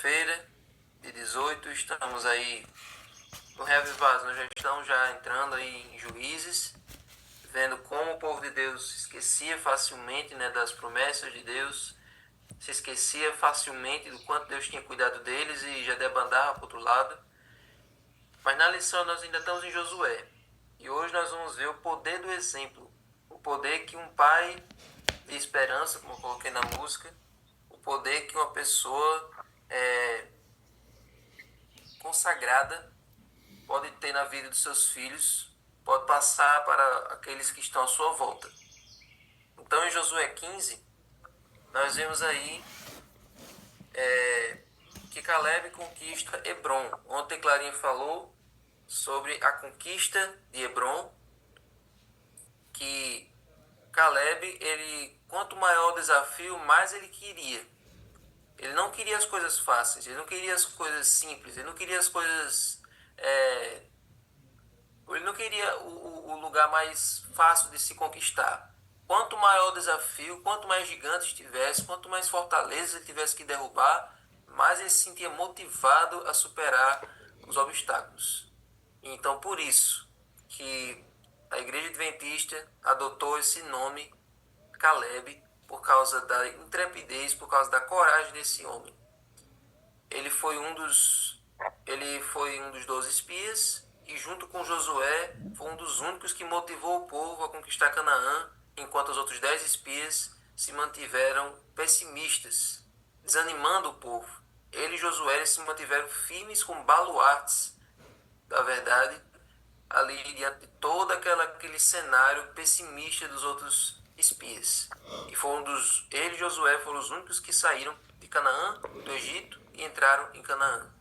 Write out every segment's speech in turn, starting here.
Feira de 18, estamos aí no Reavivados, nós já estamos entrando aí em Juízes, vendo como o povo de Deus se esquecia facilmente, né, das promessas de Deus, se esquecia facilmente do quanto Deus tinha cuidado deles e já debandava para o outro lado. Mas na lição nós ainda estamos em Josué, e hoje nós vamos ver o poder do exemplo, o poder que um pai de esperança, como eu coloquei na música, o poder que uma pessoa consagrada pode ter na vida dos seus filhos, pode passar para aqueles que estão à sua volta. Então, em Josué 15, nós vemos aí que Caleb conquista Hebron. Ontem Clarinha falou sobre a conquista de Hebron, que Caleb, quanto maior o desafio, mais ele queria. Ele não queria as coisas fáceis, ele não queria as coisas simples, ele não queria as coisas... Ele não queria o lugar mais fácil de se conquistar. Quanto maior o desafio, quanto mais gigantes tivesse, quanto mais fortalezas ele tivesse que derrubar, mais ele se sentia motivado a superar os obstáculos. Então, por isso que a Igreja Adventista adotou esse nome, Caleb, por causa da intrepidez, por causa da coragem desse homem. Ele foi um dos 12 espias e junto com Josué foi um dos únicos que motivou o povo a conquistar Canaã, enquanto os outros 10 espias se mantiveram pessimistas, desanimando o povo. Ele e Josué se mantiveram firmes como baluartes da verdade, ali diante de todo aquele cenário pessimista dos outros espias. E ele e Josué foram os únicos que saíram de Canaã, do Egito, e entraram em Canaã.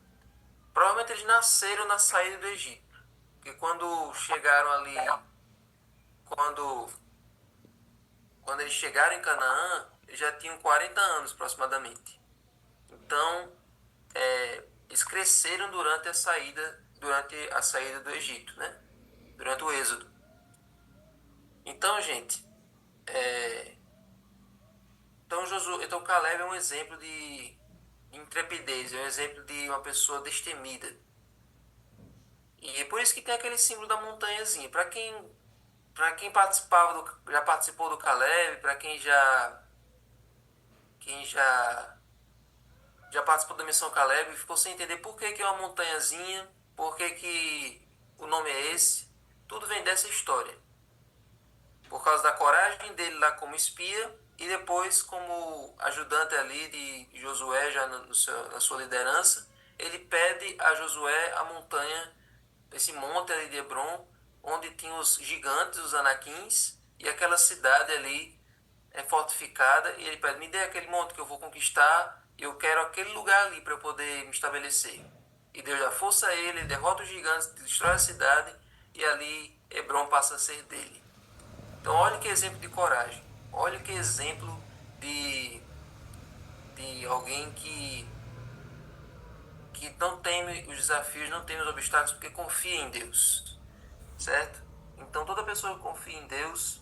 Provavelmente eles nasceram na saída do Egito, porque quando chegaram ali, quando, quando eles chegaram em Canaã, eles já tinham 40 anos aproximadamente. Então, eles cresceram durante a saída do Egito, né? Durante o êxodo. Então, gente, então Caleb é um exemplo de intrepidez, é um exemplo de uma pessoa destemida. E é por isso que tem aquele símbolo da montanhazinha. Para quem já participou do Caleb, para quem já participou da missão Caleb, ficou sem entender por que é uma montanhazinha, por que o nome é esse. Tudo vem dessa história. Por causa da coragem dele lá como espia e depois como ajudante ali de Josué, já na sua liderança, ele pede a Josué a montanha, esse monte ali de Hebron, onde tinha os gigantes, os anaquins, e aquela cidade ali fortificada, e ele pede, me dê aquele monte que eu vou conquistar, eu quero aquele lugar ali para eu poder me estabelecer. E Deus dá força a ele derrota os gigantes, destrói a cidade, e ali Hebron passa a ser dele. Então, olha que exemplo de coragem. Olha que exemplo de alguém que não teme os desafios, não teme os obstáculos, porque confia em Deus. Certo? Então, toda pessoa que confia em Deus,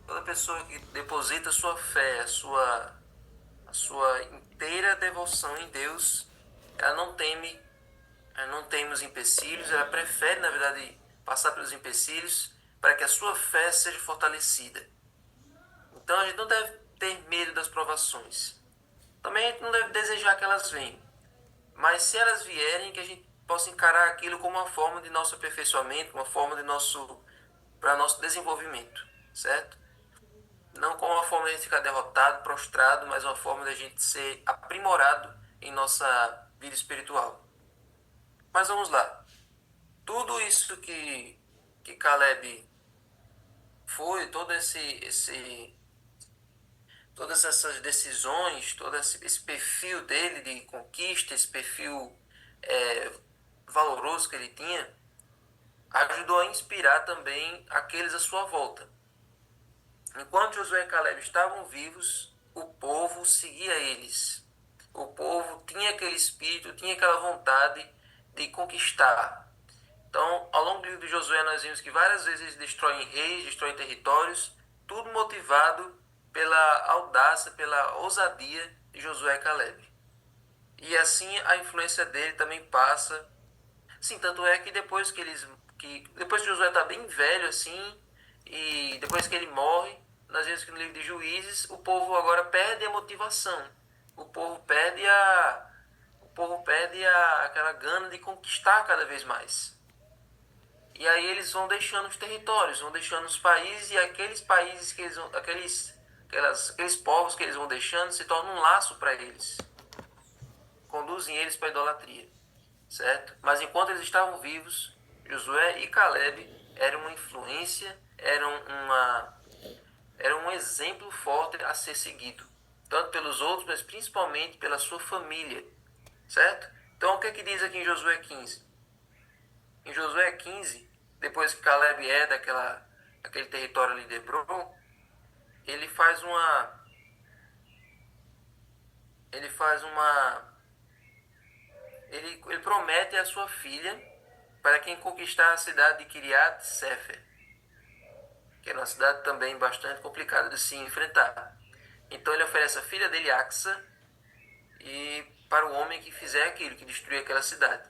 toda pessoa que deposita sua fé, a sua inteira devoção em Deus, ela não teme os empecilhos, ela prefere, na verdade, passar pelos empecilhos para que a sua fé seja fortalecida. Então a gente não deve ter medo das provações. Também a gente não deve desejar que elas venham. Mas se elas vierem, que a gente possa encarar aquilo como uma forma de nosso aperfeiçoamento, uma forma para nosso desenvolvimento, certo? Não como uma forma de a gente ficar derrotado, prostrado, mas uma forma de a gente ser aprimorado em nossa vida espiritual. Mas vamos lá. Tudo isso que Caleb foi, todas essas decisões, todo esse perfil dele de conquista, esse perfil valoroso que ele tinha, ajudou a inspirar também aqueles à sua volta. Enquanto Josué e Caleb estavam vivos, o povo seguia eles. O povo tinha aquele espírito, tinha aquela vontade de conquistar. Então, ao longo do livro de Josué, nós vimos que várias vezes eles destroem reis, destroem territórios, tudo motivado pela audácia, pela ousadia de Josué e Caleb. E assim a influência dele também passa. Sim, tanto é que depois que Josué está bem velho assim, e depois que ele morre, nós vemos que no livro de Juízes, o povo agora perde a motivação. O povo perde aquela gana de conquistar cada vez mais. E aí eles vão deixando os territórios, vão deixando os países, e aqueles países que eles vão, aqueles povos que eles vão deixando se tornam um laço para eles, conduzem eles para a idolatria, certo? Mas enquanto eles estavam vivos, Josué e Caleb eram uma influência, eram um exemplo forte a ser seguido, tanto pelos outros, mas principalmente pela sua família, certo? Então o que é que diz aqui em Josué 15? Em Josué 15, depois que Caleb é daquele território ali de Hebron, ele faz uma ele faz uma ele promete a sua filha para quem conquistar a cidade de Kiriat Sefer, que é uma cidade também bastante complicada de se enfrentar. Então ele oferece a filha dele, Axa, e para o homem que fizer aquilo, que destruir aquela cidade.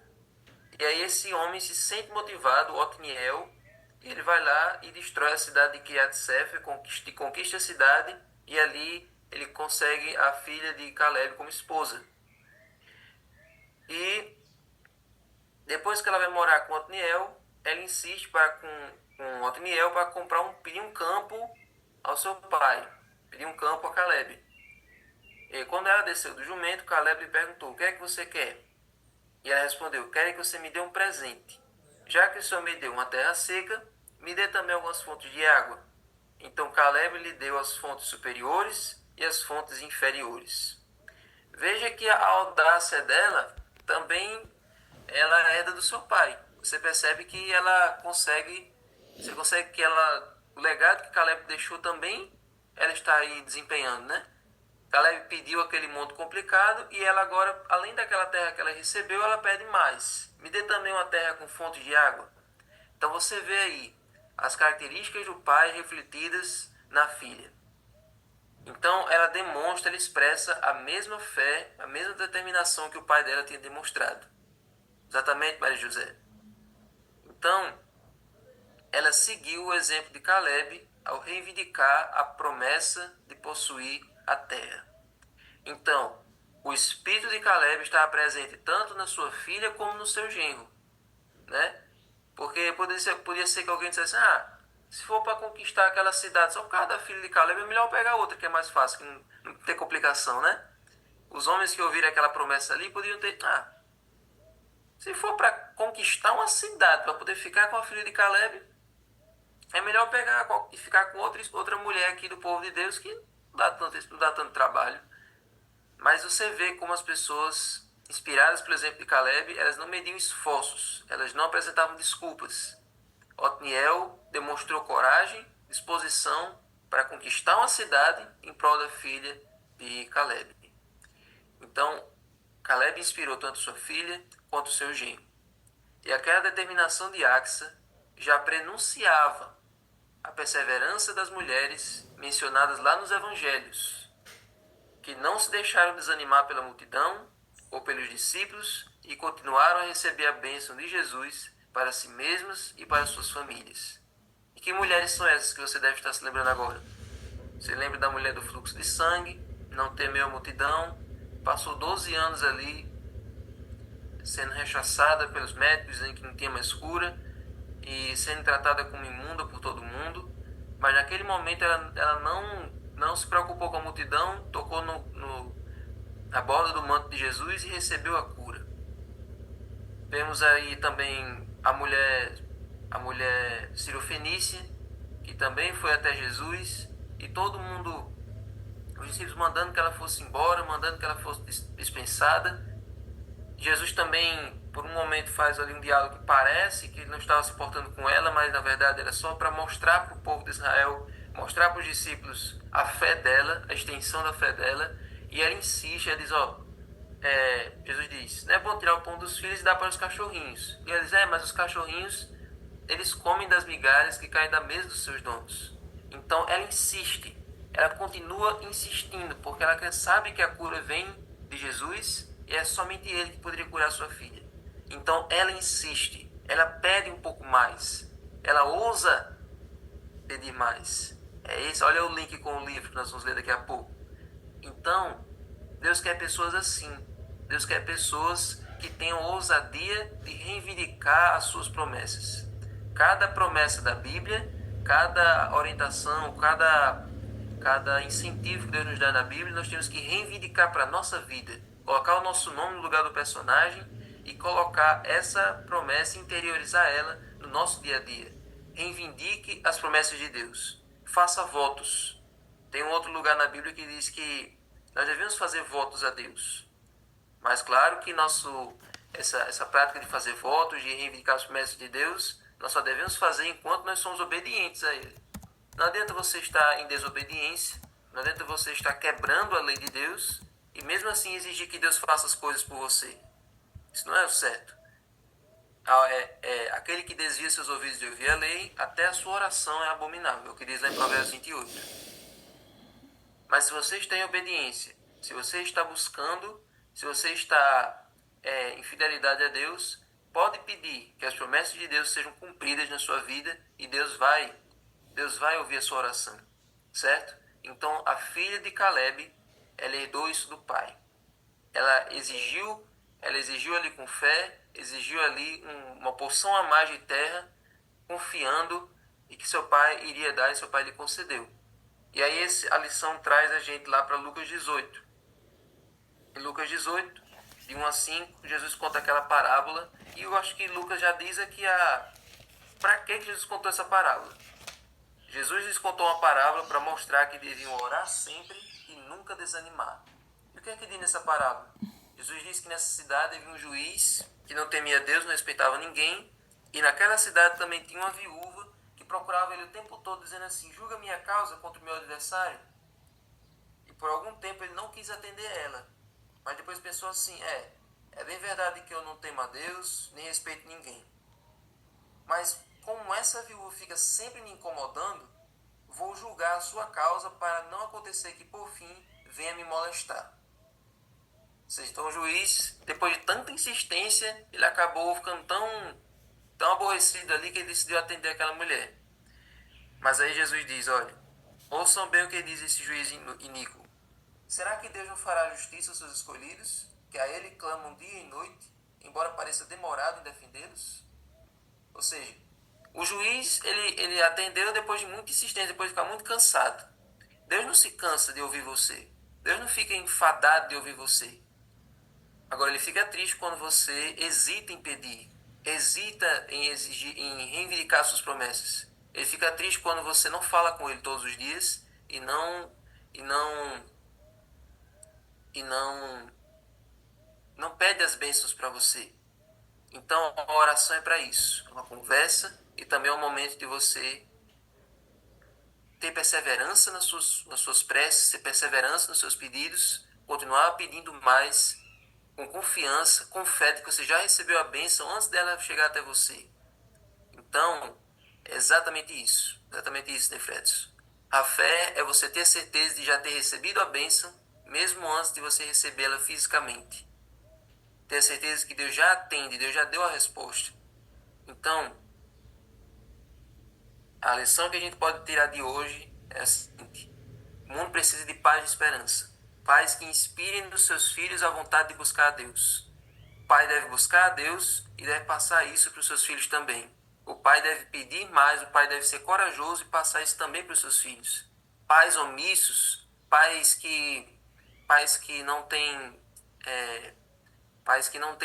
E aí esse homem se sente motivado, Otniel, e ele vai lá e destrói a cidade de Kiriat Sefer, conquista a cidade, e ali ele consegue a filha de Caleb como esposa. E depois que ela vai morar com Otniel, ela insiste com Otniel para pedir um campo ao seu pai, pedir um campo a Caleb. E quando ela desceu do jumento, Caleb lhe perguntou: o que é que você quer? E ela respondeu: quero que você me dê um presente. Já que o Senhor me deu uma terra seca, me dê também algumas fontes de água. Então Caleb lhe deu as fontes superiores e as fontes inferiores. Veja que a audácia dela também ela herda do seu pai. Você percebe que você consegue que o legado que Caleb deixou também, ela está aí desempenhando, né? Caleb pediu aquele monte complicado e ela agora, além daquela terra que ela recebeu, ela pede mais. Me dê também uma terra com fonte de água. Então você vê aí as características do pai refletidas na filha. Então ela demonstra, ela expressa a mesma fé, a mesma determinação que o pai dela tinha demonstrado. Exatamente, Maria José. Então, ela seguiu o exemplo de Caleb ao reivindicar a promessa de possuir a terra. Então, o espírito de Caleb estava presente tanto na sua filha como no seu genro, né? Porque podia ser que alguém dissesse: se for para conquistar aquela cidade só por causa da filha de Caleb, é melhor pegar outra, que é mais fácil, que não tem complicação, né? Os homens que ouviram aquela promessa ali podiam ter: se for para conquistar uma cidade, para poder ficar com a filha de Caleb, é melhor pegar e ficar com outra mulher aqui do povo de Deus que não dá tanto trabalho. Mas você vê como as pessoas, inspiradas pelo exemplo de Caleb, elas não mediam esforços, elas não apresentavam desculpas. Otniel demonstrou coragem, disposição para conquistar uma cidade em prol da filha de Caleb. Então, Caleb inspirou tanto sua filha quanto seu genro. E aquela determinação de Axa já prenunciava a perseverança das mulheres mencionadas lá nos evangelhos, que não se deixaram desanimar pela multidão ou pelos discípulos e continuaram a receber a bênção de Jesus para si mesmas e para suas famílias. E que mulheres são essas que você deve estar se lembrando agora? Você lembra da mulher do fluxo de sangue, não temeu a multidão, passou 12 anos ali sendo rechaçada pelos médicos, dizendo que não tinha mais cura, e sendo tratada como imunda por todo mundo, mas naquele momento ela não se preocupou com a multidão, tocou na borda do manto de Jesus e recebeu a cura. Vemos aí também a mulher Cirofenícia, que também foi até Jesus, e todo mundo, os discípulos mandando que ela fosse embora, mandando que ela fosse dispensada. Jesus também, por um momento, faz ali um diálogo que parece que ele não estava se portando com ela, mas na verdade era só para mostrar para o povo de Israel, mostrar para os discípulos a fé dela, a extensão da fé dela, e ela insiste, ela diz: Jesus diz, não é bom tirar o pão dos filhos e dar para os cachorrinhos. E ela diz: mas os cachorrinhos, eles comem das migalhas que caem da mesa dos seus donos. Então ela insiste, ela continua insistindo, porque ela sabe que a cura vem de Jesus, e é somente ele que poderia curar sua filha. Então ela insiste, ela pede um pouco mais, ela ousa pedir mais. É isso, olha o link com o livro que nós vamos ler daqui a pouco. Então, Deus quer pessoas assim. Deus quer pessoas que tenham ousadia de reivindicar as suas promessas. Cada promessa da Bíblia, cada orientação, cada incentivo que Deus nos dá na Bíblia, nós temos que reivindicar para a nossa vida. Colocar o nosso nome no lugar do personagem e colocar essa promessa, interiorizar ela no nosso dia a dia. Reivindique as promessas de Deus. Faça votos. Tem um outro lugar na Bíblia que diz que nós devemos fazer votos a Deus. Mas claro que essa prática de fazer votos, de reivindicar as promessas de Deus, nós só devemos fazer enquanto nós somos obedientes a Ele. Não adianta você estar em desobediência, não adianta você estar quebrando a lei de Deus e mesmo assim exigir que Deus faça as coisas por você. Isso não é o certo. Aquele que desvia seus ouvidos de ouvir a lei, até a sua oração é abominável, o que diz lá em Provérbios 28. Mas se você está em obediência, se você está buscando, se você está em fidelidade a Deus, pode pedir que as promessas de Deus sejam cumpridas na sua vida e Deus vai ouvir a sua oração, certo? Então a filha de Caleb, ela herdou isso do pai. Ela exigiu ali com fé, exigiu ali uma porção a mais de terra, confiando e que seu pai iria dar e seu pai lhe concedeu. E aí a lição traz a gente lá para Lucas 18. Em Lucas 18, de 1 a 5, Jesus conta aquela parábola. E eu acho que Lucas já diz aqui para que Jesus contou essa parábola. Jesus lhes contou uma parábola para mostrar que deviam orar sempre e nunca desanimar. E o que é que diz nessa parábola? Jesus disse que nessa cidade havia um juiz que não temia Deus, não respeitava ninguém. E naquela cidade também tinha uma viúva que procurava ele o tempo todo, dizendo assim: julga minha causa contra o meu adversário. E por algum tempo ele não quis atender ela. Mas depois pensou assim: é bem verdade que eu não temo a Deus, nem respeito ninguém. Mas como essa viúva fica sempre me incomodando, vou julgar a sua causa para não acontecer que por fim venha me molestar. Ou seja, então o juiz, depois de tanta insistência, ele acabou ficando tão aborrecido ali que ele decidiu atender aquela mulher. Mas aí Jesus diz: olha, ouçam bem o que diz esse juiz iníquo. Será que Deus não fará justiça aos seus escolhidos, que a ele clamam dia e noite, embora pareça demorado em defendê-los? Ou seja, o juiz, ele atendeu depois de muita insistência, depois de ficar muito cansado. Deus não se cansa de ouvir você. Deus não fica enfadado de ouvir você. Agora, ele fica triste quando você hesita em pedir, hesita em exigir, em reivindicar suas promessas. Ele fica triste quando você não fala com ele todos os dias e não pede as bênçãos para você. Então, a oração é para isso. É uma conversa e também é um momento de você ter perseverança nas suas preces, ter perseverança nos seus pedidos, continuar pedindo mais, com confiança, com fé de que você já recebeu a bênção antes dela chegar até você. Então, é exatamente isso, Nefretos. A fé é você ter certeza de já ter recebido a bênção, mesmo antes de você recebê-la fisicamente. Ter certeza que Deus já atende, Deus já deu a resposta. Então, a lição que a gente pode tirar de hoje é a seguinte: o mundo precisa de paz e esperança. Pais que inspirem nos seus filhos a vontade de buscar a Deus. O pai deve buscar a Deus e deve passar isso para os seus filhos também. O pai deve pedir mais, o pai deve ser corajoso e passar isso também para os seus filhos. Pais omissos, pais que não têm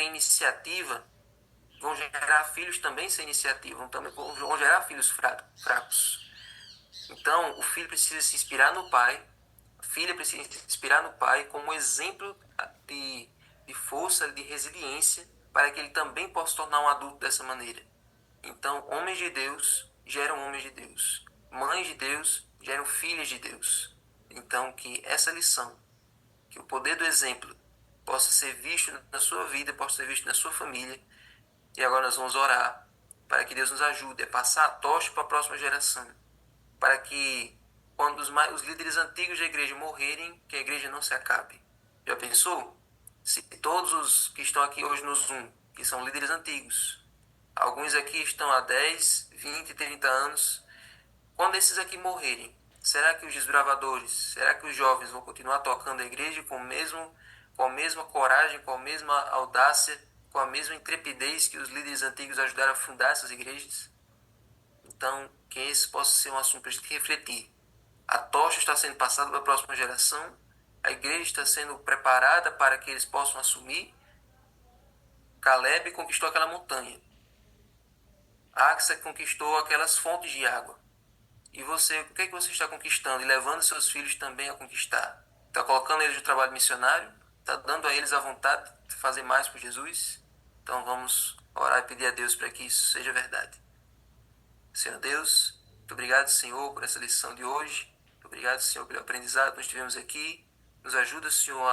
iniciativa, vão gerar filhos também sem iniciativa, vão gerar filhos fracos. Então, o filho precisa se inspirar no pai, a filha precisa se inspirar no pai como exemplo de força, de resiliência, para que ele também possa tornar um adulto dessa maneira. Então, homens de Deus geram homens de Deus. Mães de Deus geram filhas de Deus. Então, que essa lição, que o poder do exemplo possa ser visto na sua vida, possa ser visto na sua família. E agora nós vamos orar para que Deus nos ajude a passar a tocha para a próxima geração. Para que, quando os líderes antigos da igreja morrerem, que a igreja não se acabe. Já pensou? Se todos os que estão aqui hoje no Zoom, que são líderes antigos, alguns aqui estão há 10, 20, 30 anos, quando esses aqui morrerem, será que os desbravadores, será que os jovens vão continuar tocando a igreja com a mesma coragem, com a mesma audácia, com a mesma intrepidez que os líderes antigos ajudaram a fundar essas igrejas? Então, que esse possa ser um assunto para a gente refletir. A tocha está sendo passada para a próxima geração, a igreja está sendo preparada para que eles possam assumir. Caleb conquistou aquela montanha. Axa conquistou aquelas fontes de água. E você, o que é que você está conquistando e levando seus filhos também a conquistar? Está colocando eles no trabalho missionário? Está dando a eles a vontade de fazer mais por Jesus? Então vamos orar e pedir a Deus para que isso seja verdade. Senhor Deus, muito obrigado, Senhor, por essa lição de hoje. Muito obrigado, Senhor, pelo aprendizado que nós tivemos aqui. Nos ajuda, Senhor,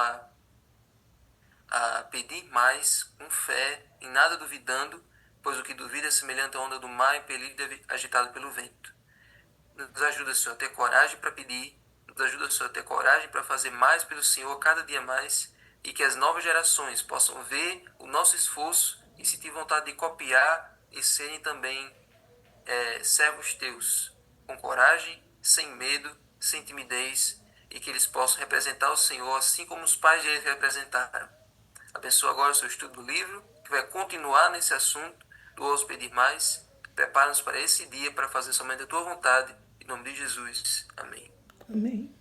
a pedir mais, com fé, em nada duvidando, pois o que duvida é semelhante à onda do mar, impelido e agitado pelo vento. Nos ajuda, Senhor, a ter coragem para pedir, nos ajuda, Senhor, a ter coragem para fazer mais pelo Senhor cada dia mais, e que as novas gerações possam ver o nosso esforço e sentir vontade de copiar e serem também servos teus, com coragem, sem medo, sem timidez, e que eles possam representar o Senhor assim como os pais deles representaram. Abençoa agora o seu estudo do livro, que vai continuar nesse assunto do ouso pedir mais. Prepara-nos para esse dia para fazer somente a tua vontade. Em nome de Jesus. Amém. Amém.